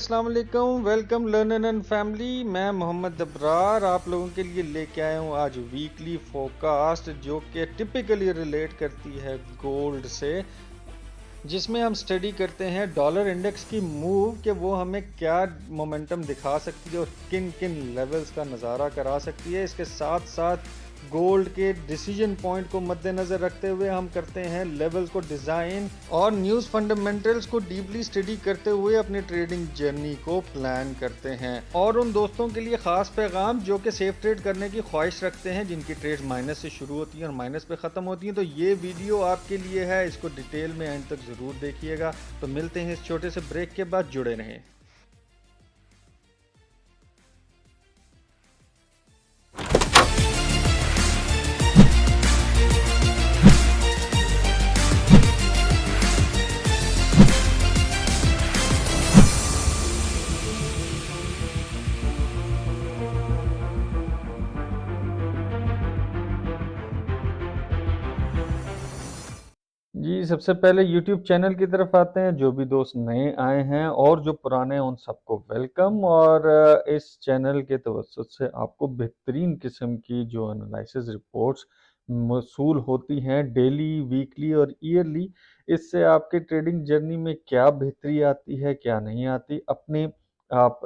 अस्सलाम वालेकुम। Welcome learner and family. मैं मोहम्मद अबरार आप लोगों के लिए लेके आया हूँ आज वीकली फोरकास्ट जो कि टिपिकली रिलेट करती है गोल्ड से, जिसमें हम स्टडी करते हैं डॉलर इंडेक्स की मूव कि वो हमें क्या मोमेंटम दिखा सकती है और किन किन लेवल्स का नज़ारा करा सकती है। इसके साथ साथ गोल्ड के डिसीजन पॉइंट को मद्देनज़र रखते हुए हम करते हैं लेवल्स को डिज़ाइन और न्यूज़ फंडामेंटल्स को डीपली स्टडी करते हुए अपनी ट्रेडिंग जर्नी को प्लान करते हैं। और उन दोस्तों के लिए ख़ास पैगाम जो कि सेफ ट्रेड करने की ख्वाहिश रखते हैं, जिनकी ट्रेड माइनस से शुरू होती है और माइनस पे ख़त्म होती हैं, तो ये वीडियो आपके लिए है। इसको डिटेल में एंड तक ज़रूर देखिएगा। तो मिलते हैं इस छोटे से ब्रेक के बाद, जुड़े रहें। जी, सबसे पहले YouTube चैनल की तरफ आते हैं। जो भी दोस्त नए आए हैं और जो पुराने हैं उन सबको वेलकम। और इस चैनल के तवज्जुद से आपको बेहतरीन किस्म की जो एनालिसिस रिपोर्ट्स मौसूल होती हैं डेली, वीकली और ईयरली, इससे आपके ट्रेडिंग जर्नी में क्या बेहतरी आती है, क्या नहीं आती, अपने आप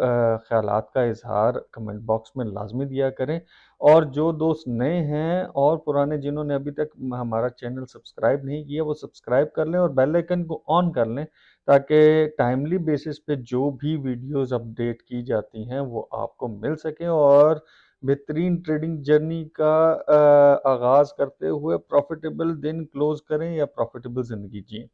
ख़यालात का इज़हार कमेंट बॉक्स में लाज़मी दिया करें। और जो दोस्त नए हैं और पुराने जिन्होंने अभी तक हमारा चैनल सब्सक्राइब नहीं किया, वो सब्सक्राइब कर लें और बेल आइकन को ऑन कर लें, ताकि टाइमली बेसिस पे जो भी वीडियोस अपडेट की जाती हैं वो आपको मिल सकें और बेहतरीन ट्रेडिंग जर्नी का आगाज़ करते हुए प्रॉफिटेबल दिन क्लोज करें या प्रॉफिटेबल ज़िंदगी जिएं।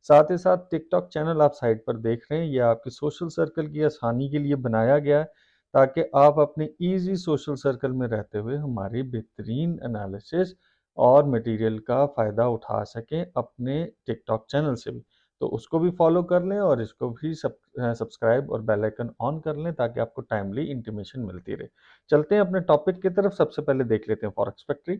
साथ ही साथ टिकटॉक चैनल आप साइड पर देख रहे हैं, यह आपके सोशल सर्कल की आसानी के लिए बनाया गया है, ताकि आप अपने ईजी सोशल सर्कल में रहते हुए हमारी बेहतरीन एनालिसिस और मटेरियल का फ़ायदा उठा सकें अपने टिकटॉक चैनल से भी। तो उसको भी फॉलो कर लें और इसको भी सब्सक्राइब और बेल आइकन ऑन कर लें, ताकि आपको टाइमली इंटीमेशन मिलती रहे। चलते हैं अपने टॉपिक की तरफ। सबसे पहले देख लेते हैं फॉरेक्स फैक्ट्री।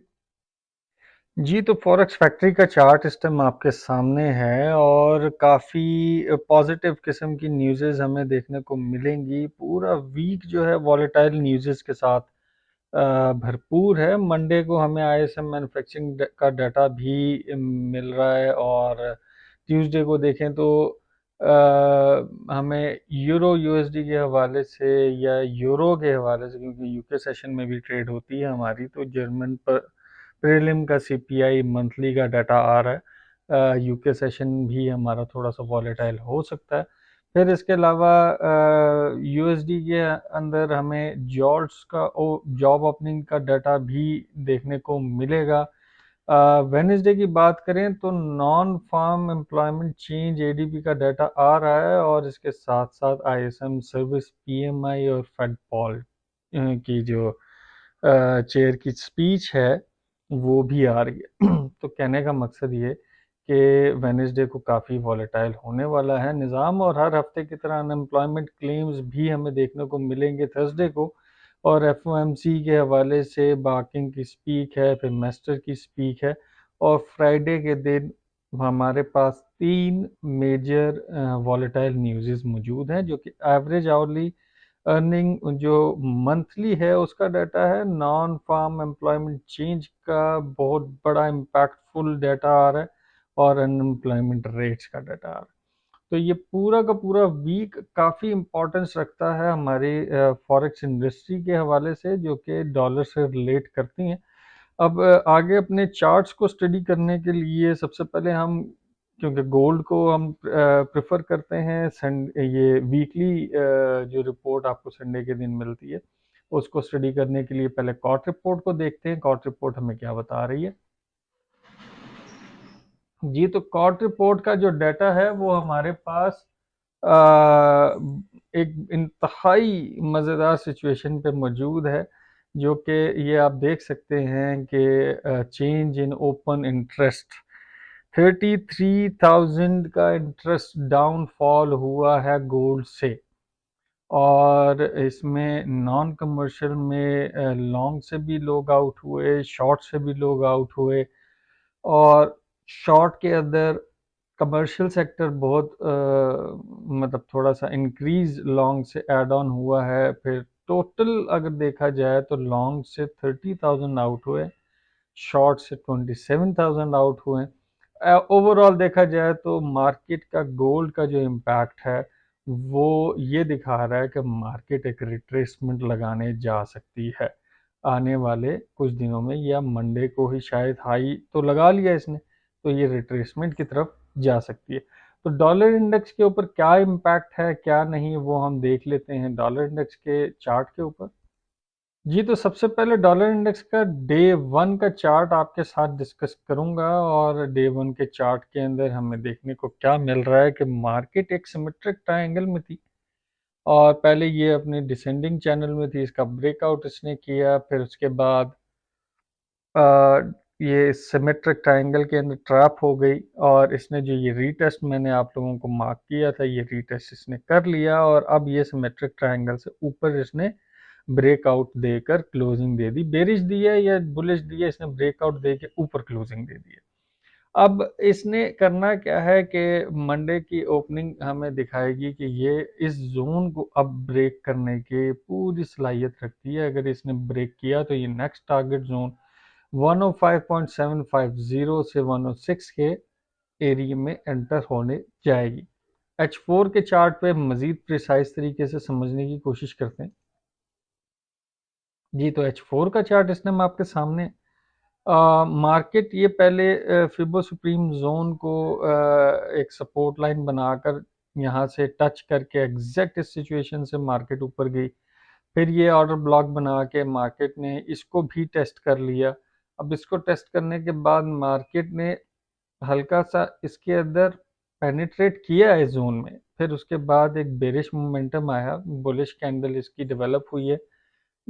जी, तो फॉरेक्स फैक्ट्री का चार्ट इस टाइम आपके सामने है और काफ़ी पॉजिटिव किस्म की न्यूज़ेज़ हमें देखने को मिलेंगी। पूरा वीक जो है वॉलेटाइल न्यूज़ेज़ के साथ भरपूर है। मंडे को हमें आईएसएम मैन्युफैक्चरिंग का डाटा भी मिल रहा है और ट्यूसडे को देखें तो हमें यूरो यूएसडी के हवाले से या यूरो के हवाले से, क्योंकि यूके सेशन में भी ट्रेड होती है हमारी, तो जर्मन पर प्रीलिम का सीपीआई मंथली का डाटा आ रहा है। यूके सेशन भी हमारा थोड़ा सा वॉलेटाइल हो सकता है। फिर इसके अलावा यूएसडी के अंदर हमें जॉब्स का जॉब ओपनिंग का डाटा भी देखने को मिलेगा। वेडनेसडे की बात करें तो non farm employment change ADP का डाटा आ रहा है और इसके साथ साथ आईएसएम सर्विस पीएमआई और फेड पॉल की जो चेयर की स्पीच है वो भी आ रही है। तो कहने का मकसद ये कि वेडनेसडे को काफ़ी वॉलेटाइल होने वाला है निज़ाम, और हर हफ्ते की तरह अनएम्प्लॉयमेंट क्लेम्स भी हमें देखने को मिलेंगे थर्सडे को। और एफओएमसी के हवाले से बाकिंग की स्पीक है, फिर मेस्टर की स्पीक है, और फ्राइडे के दिन हमारे पास 3 मेजर वॉलेटाइल न्यूज़ मौजूद हैं, जो कि एवरेज आवरली अर्निंग जो मंथली है उसका डाटा है, नॉन फार्म एम्प्लॉयमेंट चेंज का बहुत बड़ा इम्पैक्टफुल डाटा आ रहा है, और अनएम्प्लॉयमेंट रेट्स का डाटा आ रहा है। तो ये पूरा का पूरा वीक काफ़ी इम्पोर्टेंस रखता है हमारी फॉरेक्स इंडस्ट्री के हवाले से, जो कि डॉलर से रिलेट करती हैं। अब आगे अपने चार्ट्स को स्टडी करने के लिए सबसे पहले हम, क्योंकि गोल्ड को हम प्रेफर करते हैं, ये वीकली जो रिपोर्ट आपको संडे के दिन मिलती है उसको स्टडी करने के लिए पहले कॉट रिपोर्ट को देखते हैं। कॉट रिपोर्ट हमें क्या बता रही है। जी, तो कॉट रिपोर्ट का जो डाटा है वो हमारे पास एक इंतहाई मज़ेदार सिचुएशन पे मौजूद है, जो कि ये आप देख सकते हैं कि चेंज इन ओपन इंटरेस्ट 33,000 का इंटरेस्ट डाउनफॉल हुआ है गोल्ड से। और इसमें नॉन कमर्शियल में लॉन्ग से भी लोग आउट हुए, शॉर्ट से भी लोग आउट हुए, और शॉर्ट के अंदर कमर्शियल सेक्टर बहुत मतलब थोड़ा सा इंक्रीज लॉन्ग से ऐड ऑन हुआ है। फिर टोटल अगर देखा जाए तो लॉन्ग से 30,000 आउट हुए, शॉर्ट से 27,000 आउट हुए। ओवरऑल देखा जाए तो मार्केट का गोल्ड का जो इम्पैक्ट है वो ये दिखा रहा है कि मार्केट एक रिट्रेसमेंट लगाने जा सकती है आने वाले कुछ दिनों में, या मंडे को ही शायद हाई तो लगा लिया इसने, तो ये रिट्रेसमेंट की तरफ जा सकती है। तो डॉलर इंडेक्स के ऊपर क्या इम्पैक्ट है क्या नहीं वो हम देख लेते हैं डॉलर इंडेक्स के चार्ट के ऊपर। जी, तो सबसे पहले डॉलर इंडेक्स का डे वन का चार्ट आपके साथ डिस्कस करूंगा, और डे वन के चार्ट के अंदर हमें देखने को क्या मिल रहा है कि मार्केट एक सिमेट्रिक ट्रायंगल में थी, और पहले ये अपने डिसेंडिंग चैनल में थी, इसका ब्रेकआउट इसने किया, फिर उसके बाद अ, ये सिमेट्रिक ट्रायंगल के अंदर ट्रैप हो गई, और इसने जो ये रीटेस्ट मैंने आप लोगों को मार्क किया था ये रीटेस्ट इसने कर लिया, और अब ये सिमेट्रिक ट्रायंगल से ऊपर इसने ब्रेकआउट देकर क्लोजिंग दे दी, बेरिश दी है या बुलिश दी है, इसने ब्रेकआउट दे के ऊपर क्लोजिंग दे दी है। अब इसने करना क्या है कि मंडे की ओपनिंग हमें दिखाएगी कि ये इस जोन को अब ब्रेक करने की पूरी सलाहियत रखती है। अगर इसने ब्रेक किया तो ये नेक्स्ट टारगेट जोन 105.750 से 106 के एरिया में एंटर होने जाएगी। H4 के चार्ट पे मजीद प्रिसाइज तरीके से समझने की कोशिश करते हैं। जी, तो H4 का चार्ट इसने हम आपके सामने मार्केट ये पहले फिबो सुप्रीम जोन को एक सपोर्ट लाइन बनाकर यहाँ से टच करके एग्जैक्ट इस सिचुएशन से मार्केट ऊपर गई, फिर ये ऑर्डर ब्लॉक बना के मार्केट ने इसको भी टेस्ट कर लिया। अब इसको टेस्ट करने के बाद मार्केट ने हल्का सा इसके अंदर पेनिट्रेट किया है जोन में, फिर उसके बाद एक बेरिश मोमेंटम आया, बुलिश कैंडल इसकी डेवलप हुई है।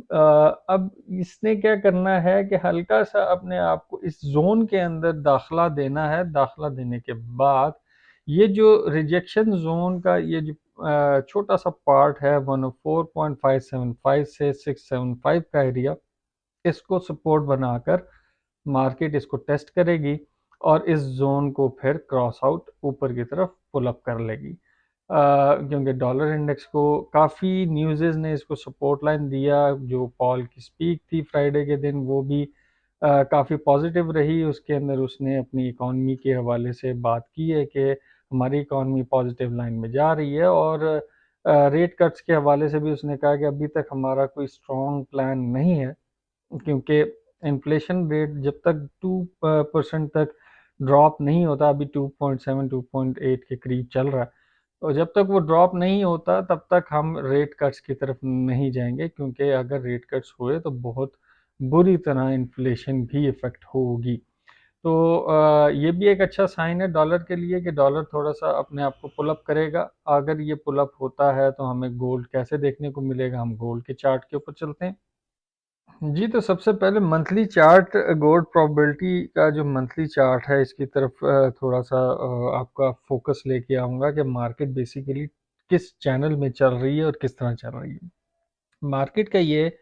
अब इसने क्या करना है कि हल्का सा अपने आप को इस जोन के अंदर दाखला देना है। दाखला देने के बाद ये जो रिजेक्शन जोन का ये जो छोटा सा पार्ट है 104.575 से 675 का एरिया, इसको सपोर्ट बनाकर मार्केट इसको टेस्ट करेगी और इस जोन को फिर क्रॉस आउट ऊपर की तरफ पुल अप कर लेगी। क्योंकि डॉलर इंडेक्स को काफ़ी न्यूज़ ने इसको सपोर्ट लाइन दिया, जो पॉल की स्पीक थी फ्राइडे के दिन वो भी काफ़ी पॉजिटिव रही। उसके अंदर उसने अपनी इकॉनमी के हवाले से बात की है कि हमारी इकॉनमी पॉजिटिव लाइन में जा रही है, और रेट कट्स के हवाले से भी उसने कहा कि अभी तक हमारा कोई स्ट्रॉन्ग प्लान नहीं है, क्योंकि इन्फ्लेशन रेट जब तक 2% तक ड्रॉप नहीं होता, अभी 2.7 2.8 के करीब चल रहा है, तो जब तक वो ड्रॉप नहीं होता तब तक हम रेट कट्स की तरफ नहीं जाएंगे, क्योंकि अगर रेट कट्स हुए तो बहुत बुरी तरह इन्फ्लेशन भी इफ़ेक्ट होगी। तो ये भी एक अच्छा साइन है डॉलर के लिए कि डॉलर थोड़ा सा अपने आप को पुल अप करेगा। अगर ये पुल अप होता है तो हमें गोल्ड कैसे देखने को मिलेगा, हम गोल्ड के चार्ट के ऊपर चलते हैं। जी, तो सबसे पहले मंथली चार्ट, गोल्ड प्रोबेबिलिटी का जो मंथली चार्ट है इसकी तरफ थोड़ा सा आपका फोकस लेके आऊँगा कि मार्केट बेसिकली किस चैनल में चल रही है और किस तरह चल रही है। मार्केट का ये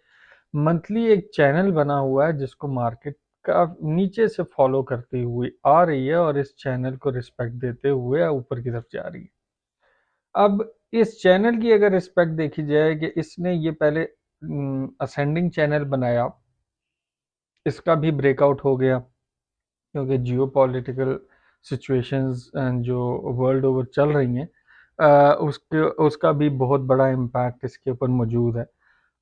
मंथली एक चैनल बना हुआ है जिसको मार्केट का नीचे से फॉलो करती हुई आ रही है, और इस चैनल को रिस्पेक्ट देते हुए ऊपर की तरफ जा रही है। अब इस चैनल की अगर रिस्पेक्ट देखी जाए कि इसने ये पहले असेंडिंग चैनल बनाया, इसका भी ब्रेकआउट हो गया, क्योंकि जियो पॉलिटिकल सिचुएशंस जो वर्ल्ड ओवर चल रही हैं उसका भी बहुत बड़ा इम्पैक्ट इसके ऊपर मौजूद है।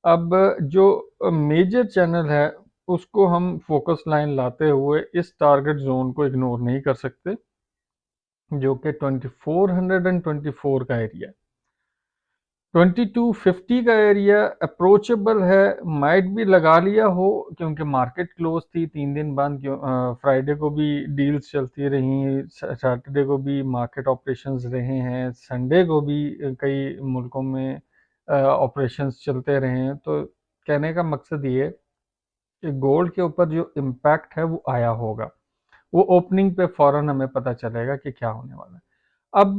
अब जो मेजर चैनल है उसको हम फोकस लाइन लाते हुए इस टारगेट जोन को इग्नोर नहीं कर सकते, जो कि 2424 का एरिया है। 2250 का एरिया अप्रोचेबल है, माइट भी लगा लिया हो, क्योंकि मार्केट क्लोज थी 3 दिन बाद, फ्राइडे को भी डील्स चलती रही, सैटरडे को भी मार्केट ऑपरेशंस रहे हैं, संडे को भी कई मुल्कों में ऑपरेशंस चलते रहे हैं। तो कहने का मकसद ये है कि गोल्ड के ऊपर जो इम्पैक्ट है वो आया होगा, वो ओपनिंग पे फौरन हमें पता चलेगा कि क्या होने वाला है। अब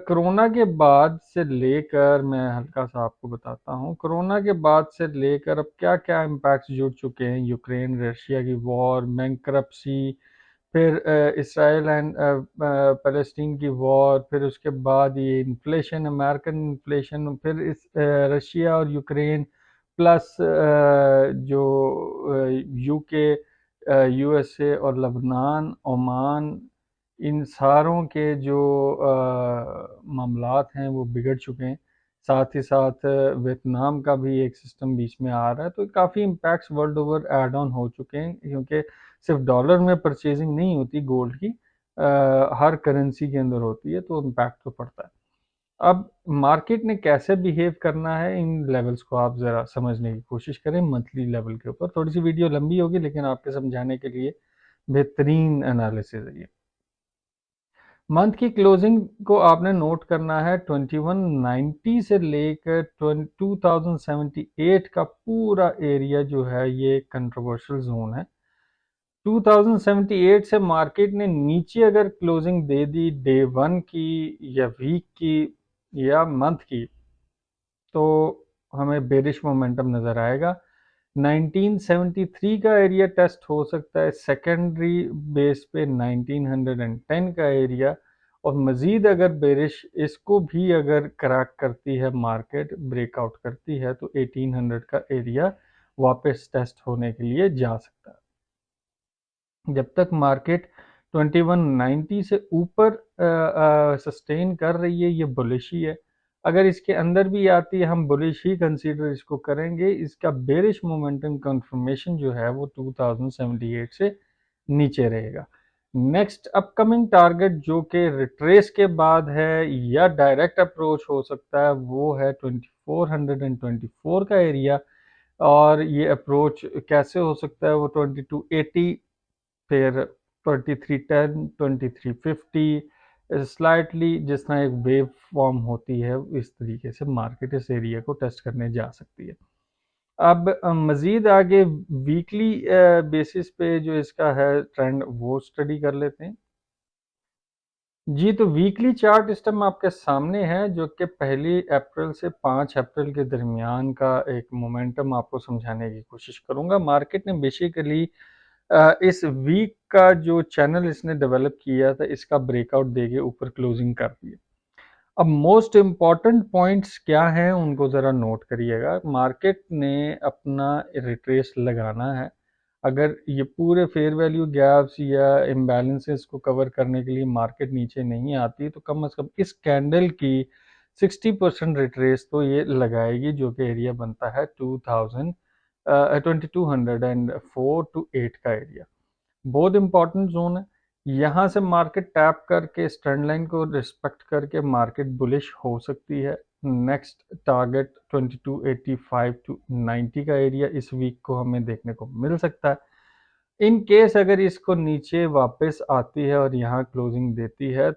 कोरोना के बाद से लेकर मैं हल्का सा आपको बताता हूँ, कोरोना के बाद से लेकर अब क्या क्या इम्पैक्ट्स जुड़ चुके हैं, यूक्रेन रशिया की वॉर, बैंकरप्सी, फिर इसराइल एंड फ़लस्तीन की वॉर, फिर उसके बाद ये इन्फ्लेशन, अमेरिकन इन्फ्लेशन, फिर इस रशिया और यूक्रेन, प्लस जो यूके, यूएसए और लबनान, ओमान, इन सारों के जो मामलात हैं वो बिगड़ चुके हैं। साथ ही साथ वियतनाम का भी एक सिस्टम बीच में आ रहा है, तो काफ़ी impacts world over add on हो चुके हैं, क्योंकि सिर्फ डॉलर में परचेजिंग नहीं होती गोल्ड की, हर करेंसी के अंदर होती है, तो इम्पैक्ट तो पड़ता है। अब मार्केट ने कैसे बिहेव करना है, इन लेवल्स को आप ज़रा समझने की कोशिश करें मंथली लेवल के ऊपर। थोड़ी सी वीडियो लंबी होगी, लेकिन आपके समझाने के लिए बेहतरीन एनालिसिस है ये। मंथ की क्लोजिंग को आपने नोट करना है 2190 से लेकर 2078 का पूरा एरिया जो है ये कंट्रोवर्शियल जोन है। 2078 से मार्केट ने नीचे अगर closing they the day one की या वीक की या मंथ की, तो हमें बेरिश मोमेंटम नज़र आएगा। 1973 का एरिया टेस्ट हो सकता है, सेकेंडरी बेस पे 1910 का एरिया, और मज़ीद अगर बेरिश इसको भी अगर क्रैक करती है, मार्केट ब्रेकआउट करती है, तो 1800 का एरिया वापस टेस्ट होने के लिए जा सकता है। जब तक मार्केट 2190 से ऊपर सस्टेन कर रही है, ये बुलिश ही है। अगर इसके अंदर भी आती है, हम बुलिश ही कंसीडर इसको करेंगे। इसका बेरिश मोमेंटम कंफर्मेशन जो है वो 2078 से नीचे रहेगा। नेक्स्ट अपकमिंग टारगेट जो कि रिट्रेस के बाद है या डायरेक्ट अप्रोच हो सकता है, वो है 2424 का एरिया। और ये अप्रोच कैसे हो सकता है, वो 2280, फिर 2310, 2350, स्लाइटली जिस तरह एक वेव फॉर्म होती है, इस तरीके से मार्केट इस एरिया को टेस्ट करने जा सकती है। अब मज़ीद आगे वीकली बेसिस पे जो इसका है ट्रेंड, वो स्टडी कर लेते हैं। जी, तो वीकली चार्ट इस टाइम आपके सामने है, जो कि 1 अप्रैल से 5 अप्रैल के दरमियान का एक मोमेंटम आपको समझाने की कोशिश करूँगा। मार्केट ने बेसिकली इस वीक का जो चैनल इसने डेवलप किया था, इसका ब्रेकआउट देके ऊपर क्लोजिंग कर दी। अब मोस्ट इम्पॉर्टेंट पॉइंट्स क्या हैं, उनको ज़रा नोट करिएगा। मार्केट ने अपना रिट्रेस लगाना है। अगर ये पूरे फेयर वैल्यू गैप्स या इम्बैलेंसेस को कवर करने के लिए मार्केट नीचे नहीं आती, तो कम से कम इस कैंडल की 60% रिट्रेस तो ये लगाएगी, जो कि एरिया बनता है 2204 टू 8 का एरिया। बहुत इंपॉर्टेंट जोन है। यहाँ से मार्केट टैप करके इस ट्रेंड लाइन को रिस्पेक्ट करके मार्केट बुलिश हो सकती है। नेक्स्ट टारगेट 2285 टू 90 का एरिया इस वीक को हमें देखने को मिल सकता है। इन केस अगर इसको नीचे वापस आती है और यहाँ क्लोजिंग देती है,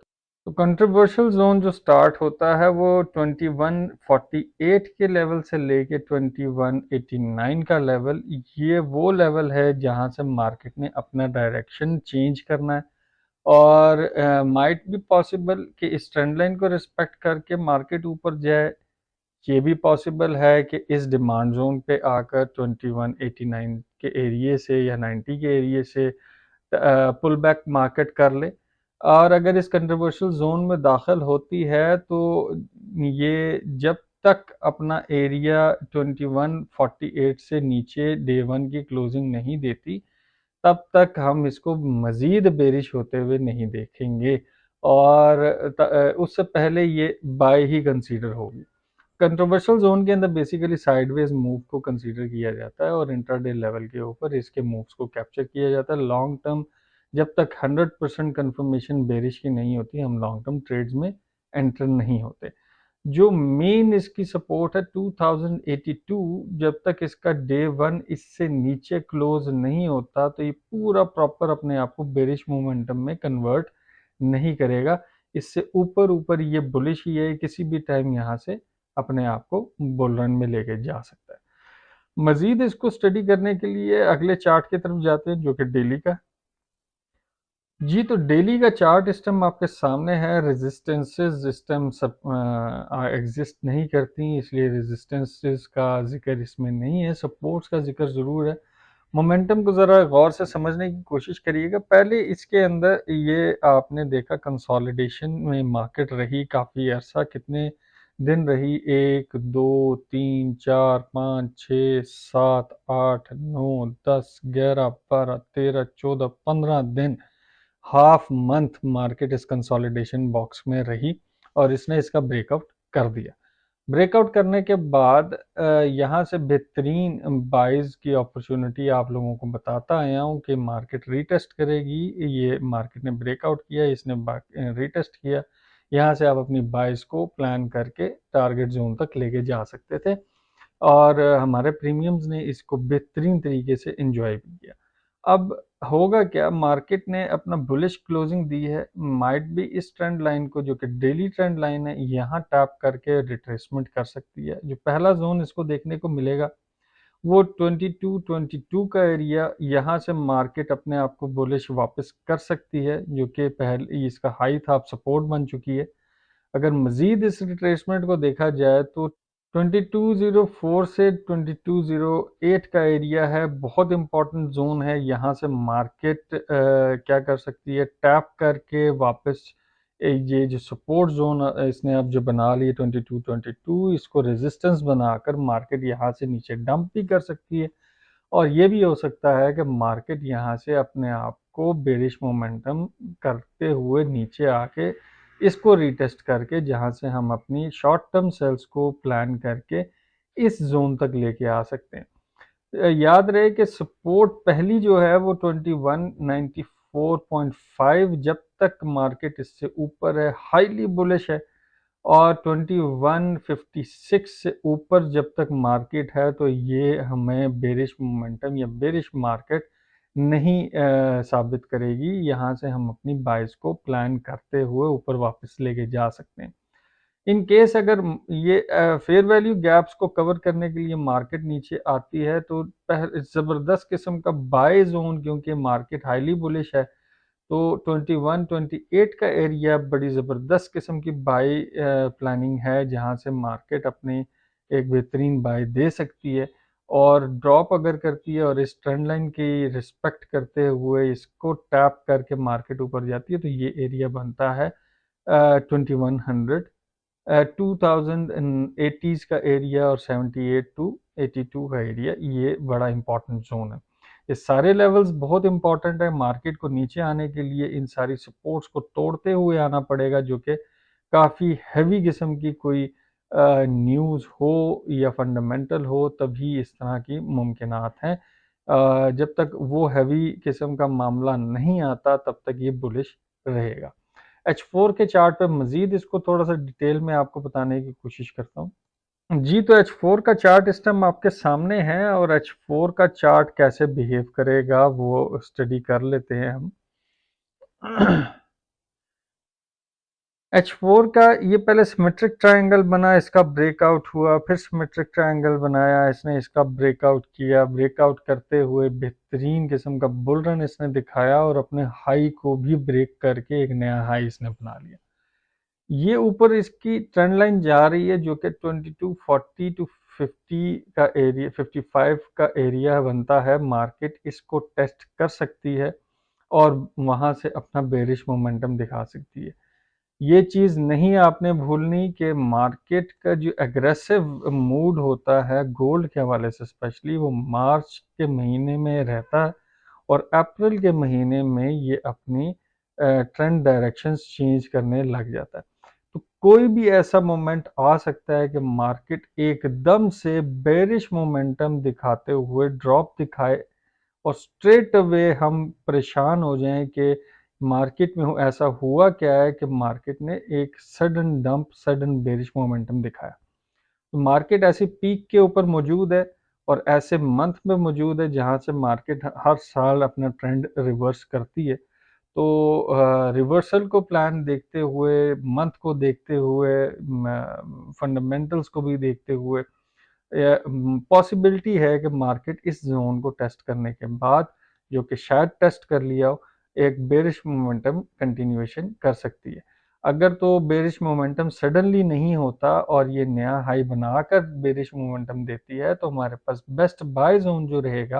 तो कंट्रोवर्शियल जोन जो स्टार्ट होता है वो 2148 के लेवल से लेके 2189 का लेवल, ये वो लेवल है जहां से मार्केट ने अपना डायरेक्शन चेंज करना है। और माइट भी पॉसिबल कि इस ट्रेंड लाइन को रिस्पेक्ट करके मार्केट ऊपर जाए। ये भी पॉसिबल है कि इस डिमांड जोन पे आकर 2189 के एरिए से या 90 के एरिए से पुल बैक मार्केट कर ले। और अगर इस कंट्रोवर्शियल जोन में दाखिल होती है, तो ये जब तक अपना एरिया 2148 से नीचे डे वन की क्लोजिंग नहीं देती, तब तक हम इसको मज़ीद बेरिश होते हुए नहीं देखेंगे, और उससे पहले ये बाय ही कंसीडर होगी। कंट्रोवर्शियल जोन के अंदर बेसिकली साइडवेज मूव को कंसीडर किया जाता है, और इंटरडे लेवल के ऊपर इसके मूव्स को कैप्चर किया जाता है। लॉन्ग टर्म जब तक 100% कंफर्मेशन बेरिश की नहीं होती, हम लॉन्ग टर्म ट्रेड्स में एंटर नहीं होते। जो मेन इसकी सपोर्ट है 2082, जब तक इसका डे वन इससे नीचे क्लोज नहीं होता, तो ये पूरा प्रॉपर अपने आप को बेरिश मोमेंटम में कन्वर्ट नहीं करेगा। इससे ऊपर ऊपर ये बुलिश ही है, किसी भी टाइम यहाँ से अपने आप को बुल रन में लेके जा सकता है। मजीद इसको स्टडी करने के लिए अगले चार्ट की तरफ जाते हैं, जो कि डेली का। जी, तो डेली का चार्ट इस टाइम आपके सामने है। रेजिस्टेंसेस इस टाइम सब एग्जिस्ट नहीं करती, इसलिए रेजिस्टेंसेस का जिक्र इसमें नहीं है। सपोर्ट्स का जिक्र ज़रूर है। मोमेंटम को ज़रा गौर से समझने की कोशिश करिएगा। पहले इसके अंदर ये आपने देखा कंसोलिडेशन में मार्केट रही काफ़ी अरसा, कितने दिन रही? 1, 2, 3, 4, 5, 6, 7, 8, 9, 10, 11, 12, 13, 14, 15 दिन, हाफ मंथ मार्केट इस कंसोलिडेशन बॉक्स में रही और इसने इसका ब्रेकआउट कर दिया। ब्रेकआउट करने के बाद यहाँ से बेहतरीन बाइज की अपॉर्चुनिटी आप लोगों को बताता आया हूँ कि मार्केट रीटेस्ट करेगी। ये मार्केट ने ब्रेकआउट किया, इसने रीटेस्ट किया। यहाँ से आप अपनी बाइज को प्लान करके टारगेट जोन तक लेके जा सकते थे और हमारे प्रीमियम्स ने इसको बेहतरीन तरीके से एंजॉय भी किया। अब होगा क्या, मार्केट ने अपना बुलिश क्लोजिंग दी है, माइट भी इस ट्रेंड लाइन को जो कि डेली ट्रेंड लाइन है यहाँ टैप करके रिट्रेसमेंट कर सकती है। जो पहला जोन इसको देखने को मिलेगा वो 22 का एरिया, यहाँ से मार्केट अपने आप को बुलिश वापस कर सकती है, जो कि पहले इसका हाई था, अब सपोर्ट बन चुकी है। अगर मजीद इस रिट्रेसमेंट को देखा जाए तो 2204 से 2208 का एरिया है, बहुत इंपॉर्टेंट जोन है। यहाँ से मार्केट क्या कर सकती है, टैप करके वापस ये जो सपोर्ट जोन इसने अब जो बना ली 2222, इसको रेजिस्टेंस बनाकर मार्केट यहाँ से नीचे डंप भी कर सकती है। और ये भी हो सकता है कि मार्केट यहाँ से अपने आप को बेरिश मोमेंटम करते हुए नीचे आके इसको रीटेस्ट करके, जहाँ से हम अपनी शॉर्ट टर्म सेल्स को प्लान करके इस जोन तक लेके आ सकते हैं। याद रहे कि सपोर्ट पहली जो है वो 2194.5, जब तक मार्केट इससे ऊपर है हाईली बुलिश है, और 2156 से ऊपर जब तक मार्केट है तो ये हमें बेरिश मोमेंटम या बेरिश मार्केट नहीं साबित करेगी। यहाँ से हम अपनी बाइस को प्लान करते हुए ऊपर वापस लेके जा सकते हैं। इन केस अगर ये फेयर वैल्यू गैप्स को कवर करने के लिए मार्केट नीचे आती है तो ज़बरदस्त किस्म का बाय जोन, क्योंकि मार्केट हाईली बुलिश है, तो 21-28 का एरिया बड़ी ज़बरदस्त किस्म की बाई प्लानिंग है, जहां से मार्केट अपने एक बेहतरीन बाई दे सकती है। और ड्रॉप अगर करती है और इस ट्रेंड लाइन की रिस्पेक्ट करते हुए इसको टैप करके मार्केट ऊपर जाती है तो ये एरिया बनता है 2100, 2080s का एरिया और 78 टू 82 का एरिया। ये बड़ा इंपॉर्टेंट जोन है। ये सारे लेवल्स बहुत इंपॉर्टेंट है। मार्केट को नीचे आने के लिए इन सारी सपोर्ट्स को तोड़ते हुए आना पड़ेगा, जो कि काफ़ी हैवी किस्म की कोई न्यूज़ हो या फंडामेंटल हो, तभी इस तरह की मुमकिनात हैं। जब तक वो हैवी किस्म का मामला नहीं आता तब तक ये बुलिश रहेगा। H4 के चार्ट पे मजीद इसको थोड़ा सा डिटेल में आपको बताने की कोशिश करता हूँ। जी, तो H4 का चार्ट इस टाइम आपके सामने है और H4 का चार्ट कैसे बिहेव करेगा वो स्टडी कर लेते हैं हम। H4 का ये पहले सिमेट्रिक ट्रायंगल बना, इसका ब्रेकआउट हुआ, फिर सिमेट्रिक ट्रायंगल बनाया, इसने इसका ब्रेकआउट किया, ब्रेकआउट करते हुए बेहतरीन किस्म का बुल रन इसने दिखाया और अपने हाई को भी ब्रेक करके एक नया हाई इसने बना लिया। ये ऊपर इसकी ट्रेंड लाइन जा रही है जो कि 2240 टू 50 का एरिया, 55 का एरिया बनता है। मार्केट इसको टेस्ट कर सकती है और वहां से अपना बेरिश मोमेंटम दिखा सकती है। ये चीज़ नहीं आपने भूलनी कि मार्केट का जो एग्रेसिव मूड होता है गोल्ड के हवाले से स्पेशली, वो मार्च के महीने में रहता है और अप्रैल के महीने में ये अपनी ट्रेंड डायरेक्शंस चेंज करने लग जाता है। तो कोई भी ऐसा मोमेंट आ सकता है कि मार्केट एकदम से बेरिश मोमेंटम दिखाते हुए ड्रॉप दिखाए और स्ट्रेट अवे हम परेशान हो जाएं कि मार्केट में ऐसा हुआ क्या है कि मार्केट ने एक sudden dump, sudden bearish momentum दिखाया। तो मार्केट ऐसी पीक के ऊपर मौजूद है और ऐसे मंथ में मौजूद है जहां से मार्केट हर साल अपना ट्रेंड रिवर्स करती है। तो रिवर्सल को प्लान देखते हुए, मंथ को देखते हुए, फंडामेंटल्स को भी देखते हुए, पॉसिबिलिटी है कि मार्केट इस जोन को टेस्ट करने के बाद, जो कि शायद टेस्ट कर लिया हो, एक बेरिश मोमेंटम कंटिन्यूएशन कर सकती है। अगर तो बेरिश मोमेंटम सडनली नहीं होता और ये नया हाई बनाकर बेरिश मोमेंटम देती है तो हमारे पास बेस्ट बाय जोन जो रहेगा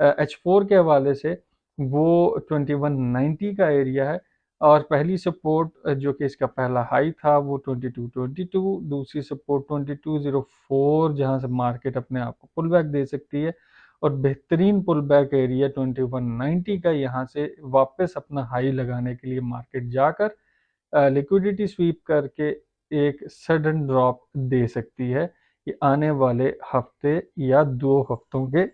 H4 के हवाले से वो 2190 का एरिया है, और पहली सपोर्ट जो कि इसका पहला हाई था वो 2222, दूसरी सपोर्ट 2204 जहां से मार्केट अपने आप को पुल बैक दे सकती है, और बेहतरीन पुल बैक एरिया 2190 का यहाँ से वापस अपना हाई लगाने के लिए मार्केट जाकर लिक्विडिटी स्वीप करके एक सडन ड्रॉप दे सकती है। ये आने वाले हफ्ते या 2 हफ्तों के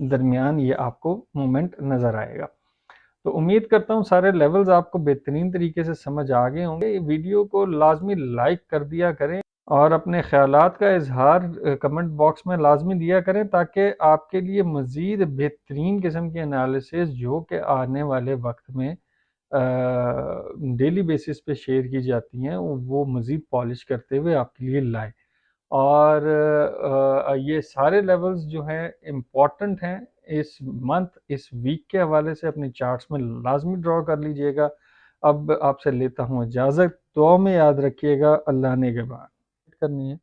दरमियान ये आपको मोमेंट नज़र आएगा। तो उम्मीद करता हूँ सारे लेवल्स आपको बेहतरीन तरीके से समझ आ गए होंगे। ये वीडियो को लाजमी लाइक कर दिया करें और अपने ख्यालात का इजहार कमेंट बॉक्स में लाजमी दिया करें, ताकि आपके लिए मज़ीद बेहतरीन किस्म की एनालिसिस जो कि आने वाले वक्त में डेली बेसिस पे शेयर की जाती हैं वो मज़ीद पॉलिश करते हुए आपके लिए लाए। और ये सारे लेवल्स जो हैं इम्पॉर्टेंट हैं इस मंथ, इस वीक के हवाले से अपने चार्ट्स में लाजमी ड्रॉ कर लीजिएगा। अब आपसे लेता हूँ इजाज़त, दुआ में याद रखिएगा, अल्लाह ने के बाद करनी है।